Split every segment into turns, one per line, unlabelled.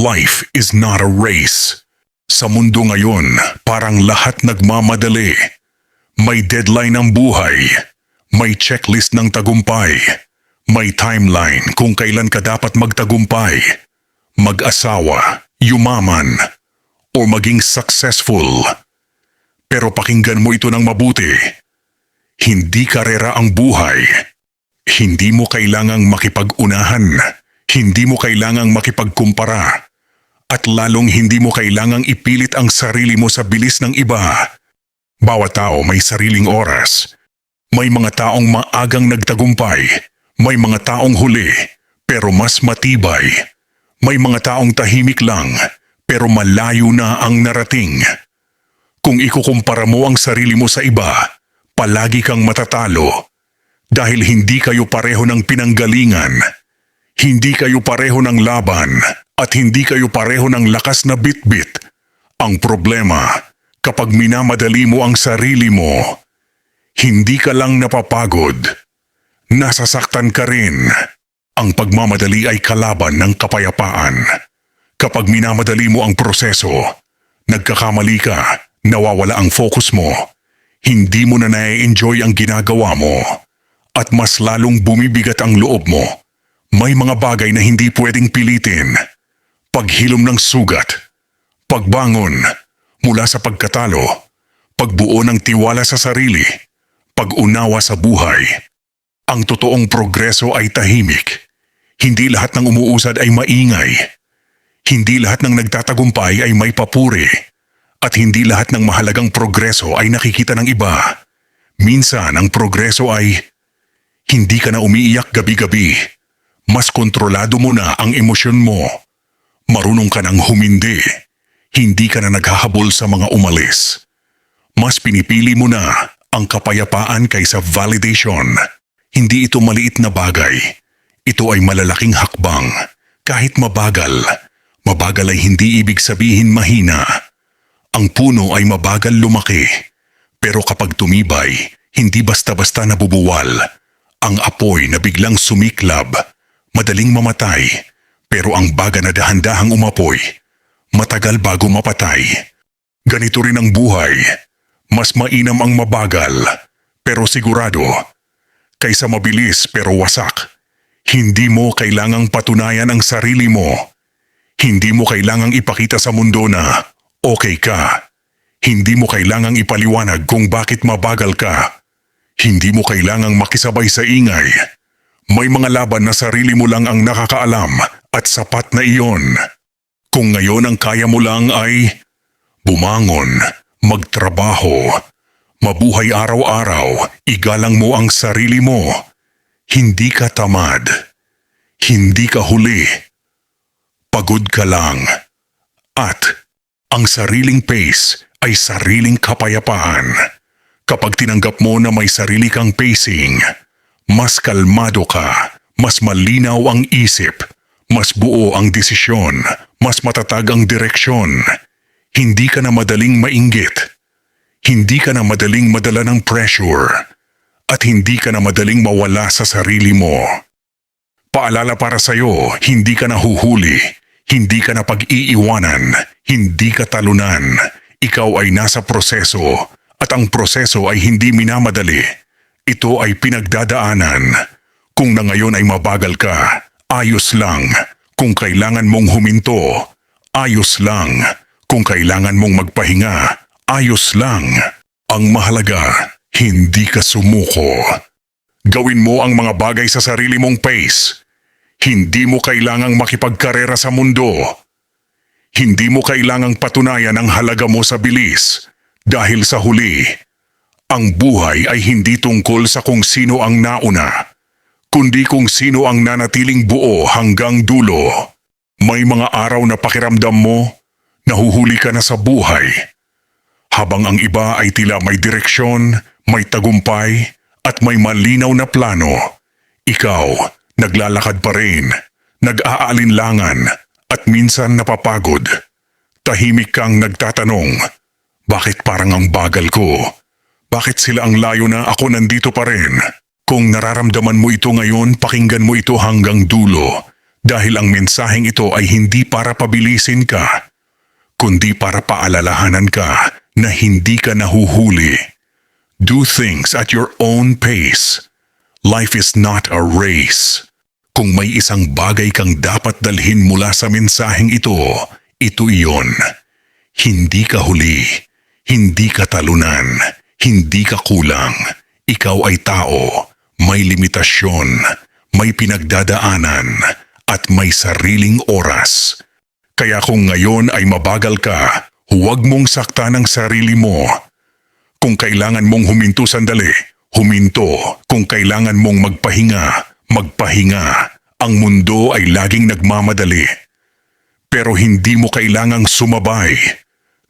Life is not a race. Sa mundo ngayon, parang lahat nagmamadali. May deadline ang buhay. May checklist ng tagumpay. May timeline kung kailan ka dapat magtagumpay. Mag-asawa, yumaman, o maging successful. Pero pakinggan mo ito ng mabuti. Hindi karera ang buhay. Hindi mo kailangang makipag-unahan. Hindi mo kailangang makipagkumpara. At lalong hindi mo kailangang ipilit ang sarili mo sa bilis ng iba. Bawat tao may sariling oras. May mga taong maagang nagtagumpay. May mga taong huli, pero mas matibay. May mga taong tahimik lang, pero malayo na ang narating. Kung ikukumpara mo ang sarili mo sa iba, palagi kang matatalo. Dahil hindi kayo pareho ng pinanggalingan. Hindi kayo pareho ng laban at hindi kayo pareho ng lakas na bitbit. Ang problema, kapag minamadali mo ang sarili mo, hindi ka lang napapagod. Nasasaktan ka rin. Ang pagmamadali ay kalaban ng kapayapaan. Kapag minamadali mo ang proseso, nagkakamali ka, nawawala ang focus mo, hindi mo na na-enjoy ang ginagawa mo, at mas lalong bumibigat ang loob mo. May mga bagay na hindi pwedeng pilitin. Paghilom ng sugat, pagbangon mula sa pagkatalo, pagbuo ng tiwala sa sarili, pag-unawa sa buhay. Ang totoong progreso ay tahimik. Hindi lahat ng umuusad ay maingay. Hindi lahat ng nagtatagumpay ay may papuri. At hindi lahat ng mahalagang progreso ay nakikita ng iba. Minsan ang progreso ay hindi ka na umiiyak gabi-gabi. Mas kontrolado mo na ang emosyon mo. Marunong ka nang humindi. Hindi ka na naghahabol sa mga umalis. Mas pinipili mo na ang kapayapaan kaysa validation. Hindi ito maliit na bagay. Ito ay malalaking hakbang. Kahit mabagal. Mabagal ay hindi ibig sabihin mahina. Ang puno ay mabagal lumaki. Pero kapag tumibay, hindi basta-basta nabubuwal. Ang apoy na biglang sumiklab, madaling mamatay, pero ang baga na dahan-dahang umapoy, matagal bago mapatay. Ganito rin ang buhay. Mas mainam ang mabagal, pero sigurado. Kaysa mabilis pero wasak. Hindi mo kailangang patunayan ang sarili mo. Hindi mo kailangang ipakita sa mundo na okay ka. Hindi mo kailangang ipaliwanag kung bakit mabagal ka. Hindi mo kailangang makisabay sa ingay. May mga laban na sarili mo lang ang nakakaalam at sapat na iyon. Kung ngayon ang kaya mo lang ay bumangon, magtrabaho, mabuhay araw-araw, igalang mo ang sarili mo. Hindi ka tamad. Hindi ka huli. Pagod ka lang. At ang sariling pace ay sariling kapayapaan. Kapag tinanggap mo na may sarili kang pacing, mas kalmado ka, mas malinaw ang isip, mas buo ang desisyon, mas matatag ang direksyon. Hindi ka na madaling mainggit. Hindi ka na madaling madala ng pressure. At hindi ka na madaling mawala sa sarili mo. Paalala para sa'yo, hindi ka na huhuli. Hindi ka na pag-iiwanan. Hindi ka talunan. Ikaw ay nasa proseso. At ang proseso ay hindi minamadali. Ito ay pinagdadaanan. Kung na ngayon ay mabagal ka, ayos lang. Kung kailangan mong huminto, ayos lang. Kung kailangan mong magpahinga, ayos lang. Ang mahalaga, hindi ka sumuko. Gawin mo ang mga bagay sa sarili mong pace. Hindi mo kailangang makipagkarera sa mundo. Hindi mo kailangang patunayan ang halaga mo sa bilis. Dahil sa huli, ang buhay ay hindi tungkol sa kung sino ang nauna, kundi kung sino ang nanatiling buo hanggang dulo. May mga araw na pakiramdam mo, nahuhuli ka na sa buhay. Habang ang iba ay tila may direksyon, may tagumpay, at may malinaw na plano, ikaw naglalakad pa rin, nag-aalinlangan, at minsan napapagod. Tahimik kang nagtatanong, bakit parang ang bagal ko? Bakit sila ang layo na ako nandito pa rin? Kung nararamdaman mo ito ngayon, pakinggan mo ito hanggang dulo. Dahil ang mensaheng ito ay hindi para pabilisin ka, kundi para paalalahanan ka na hindi ka nahuhuli. Do things at your own pace. Life is not a race. Kung may isang bagay kang dapat dalhin mula sa mensaheng ito iyon. Hindi ka huli, hindi ka talunan, hindi ka kulang. Ikaw ay tao, may limitasyon, may pinagdadaanan, at may sariling oras. Kaya kung ngayon ay mabagal ka, huwag mong saktan ang sarili mo. Kung kailangan mong huminto sandali, huminto. Kung kailangan mong magpahinga, magpahinga. Ang mundo ay laging nagmamadali. Pero hindi mo kailangang sumabay.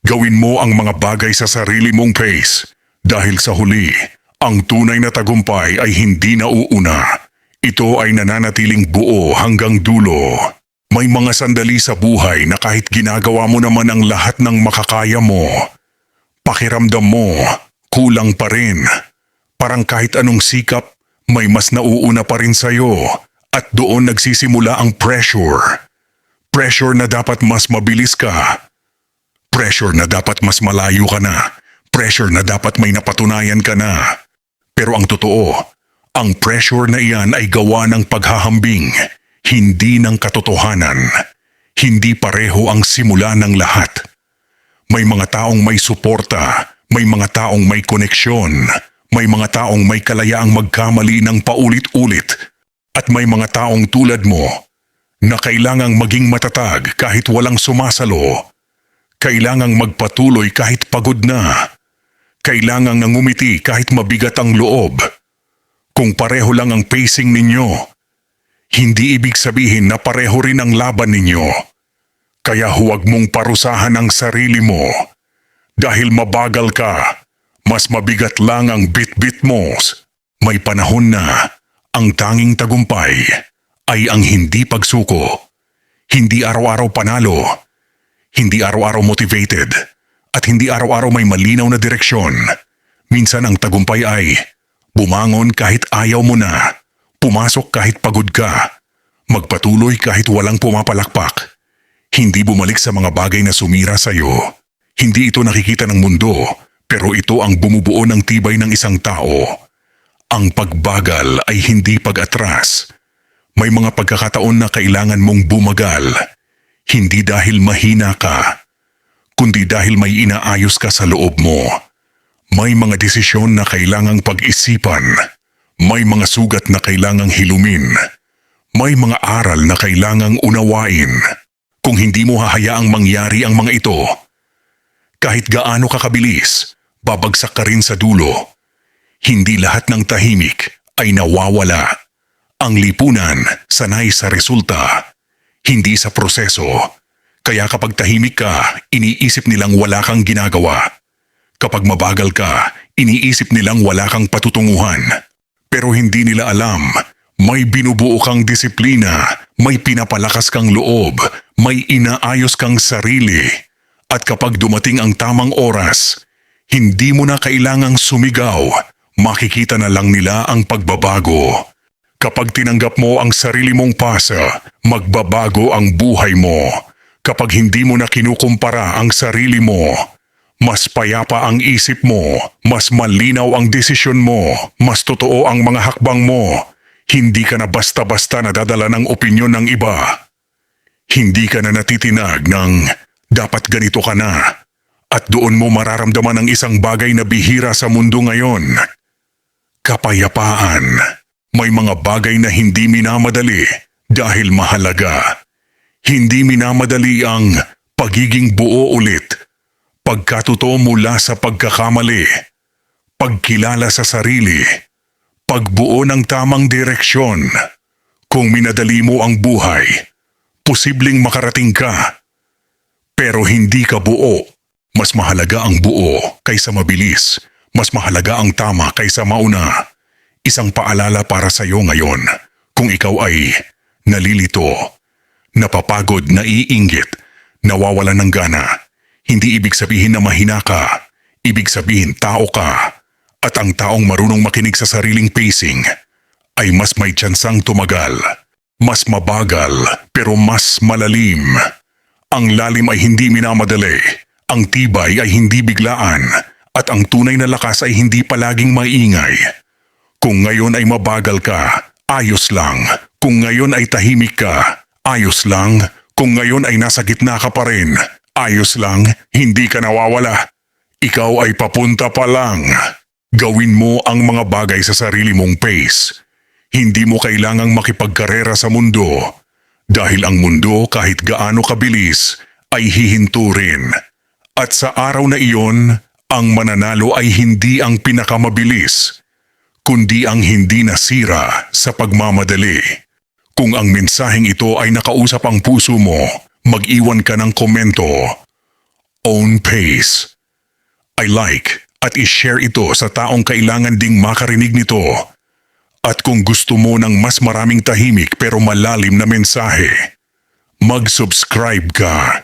Gawin mo ang mga bagay sa sarili mong pace. Dahil sa huli, ang tunay na tagumpay ay hindi nauuna. Ito ay nananatiling buo hanggang dulo. May mga sandali sa buhay na kahit ginagawa mo naman ang lahat ng makakaya mo, pakiramdam mo, kulang pa rin. Parang kahit anong sikap, may mas nauuna pa rin sa'yo. At doon nagsisimula ang pressure. Pressure na dapat mas mabilis ka. Pressure na dapat mas malayo ka na. Pressure na dapat may napatunayan ka na. Pero ang totoo, ang pressure na iyan ay gawa ng paghahambing, hindi ng katotohanan. Hindi pareho ang simula ng lahat. May mga taong may suporta, may mga taong may koneksyon, may mga taong may kalayaang magkamali ng paulit-ulit, at may mga taong tulad mo na kailangang maging matatag kahit walang sumasalo. Kailangang magpatuloy kahit pagod na. Kailangang ngumiti kahit mabigat ang loob. Kung pareho lang ang pacing ninyo, hindi ibig sabihin na pareho rin ang laban ninyo. Kaya huwag mong parusahan ang sarili mo. Dahil mabagal ka, mas mabigat lang ang bit-bit mo. May panahon na ang tanging tagumpay ay ang hindi pagsuko. Hindi araw-araw panalo. Hindi araw-araw motivated. At hindi araw-araw may malinaw na direksyon. Minsan ang tagumpay ay bumangon kahit ayaw mo na. Pumasok kahit pagod ka. Magpatuloy kahit walang pumapalakpak. Hindi bumalik sa mga bagay na sumira sa iyo. Hindi ito nakikita ng mundo, pero ito ang bumubuo ng tibay ng isang tao. Ang pagbagal ay hindi pag-atras. May mga pagkakataon na kailangan mong bumagal. Hindi dahil mahina ka, kundi dahil may inaayos ka sa loob mo. May mga desisyon na kailangang pag-isipan. May mga sugat na kailangang hilumin. May mga aral na kailangang unawain. Kung hindi mo hahayaang mangyari ang mga ito, kahit gaano ka kabilis, babagsak ka rin sa dulo. Hindi lahat ng tahimik ay nawawala. Ang lipunan sanay sa resulta, hindi sa proseso. Kaya kapag tahimik ka, iniisip nilang wala kang ginagawa. Kapag mabagal ka, iniisip nilang wala kang patutunguhan. Pero hindi nila alam, may binubuo kang disiplina, may pinapalakas kang loob, may inaayos kang sarili. At kapag dumating ang tamang oras, hindi mo na kailangang sumigaw. Makikita na lang nila ang pagbabago. Kapag tinanggap mo ang sarili mong pasa, magbabago ang buhay mo. Kapag hindi mo na kinukumpara ang sarili mo, mas payapa ang isip mo, mas malinaw ang desisyon mo, mas totoo ang mga hakbang mo. Hindi ka na basta-basta nadadala ng opinyon ng iba. Hindi ka na natitinag ng dapat ganito ka na. At doon mo mararamdaman ang isang bagay na bihira sa mundo ngayon. Kapayapaan. May mga bagay na hindi minamadali dahil mahalaga. Hindi minamadali ang pagiging buo ulit. Pagkatotoo mula sa pagkakamali. Pagkilala sa sarili. Pagbuo ng tamang direksyon. Kung minadali mo ang buhay, posibleng makarating ka. Pero hindi ka buo. Mas mahalaga ang buo kaysa mabilis. Mas mahalaga ang tama kaysa mauna. Isang paalala para sa iyo ngayon. Kung ikaw ay nalilito, napapagod, naiinggit, nawawalan ng gana, hindi ibig sabihin na mahina ka. Ibig sabihin tao ka. At ang taong marunong makinig sa sariling pacing ay mas may tsansang tumagal. Mas mabagal pero mas malalim. Ang lalim ay hindi minamadali, ang tibay ay hindi biglaan, at ang tunay na lakas ay hindi palaging maingay. Kung ngayon ay mabagal ka, ayos lang. Kung ngayon ay tahimik ka, ayos lang. Kung ngayon ay nasa gitna ka pa rin, ayos lang, hindi ka nawawala. Ikaw ay papunta pa lang. Gawin mo ang mga bagay sa sarili mong pace. Hindi mo kailangang makipagkarera sa mundo. Dahil ang mundo kahit gaano kabilis ay hihinto rin. At sa araw na iyon, ang mananalo ay hindi ang pinakamabilis, kundi ang hindi nasira sa pagmamadali. Kung ang mensaheng ito ay nakausap ang puso mo, mag-iwan ka ng komento. Own pace. I like at i-share ito sa taong kailangan ding makarinig nito. At kung gusto mo ng mas maraming tahimik pero malalim na mensahe, mag-subscribe ka.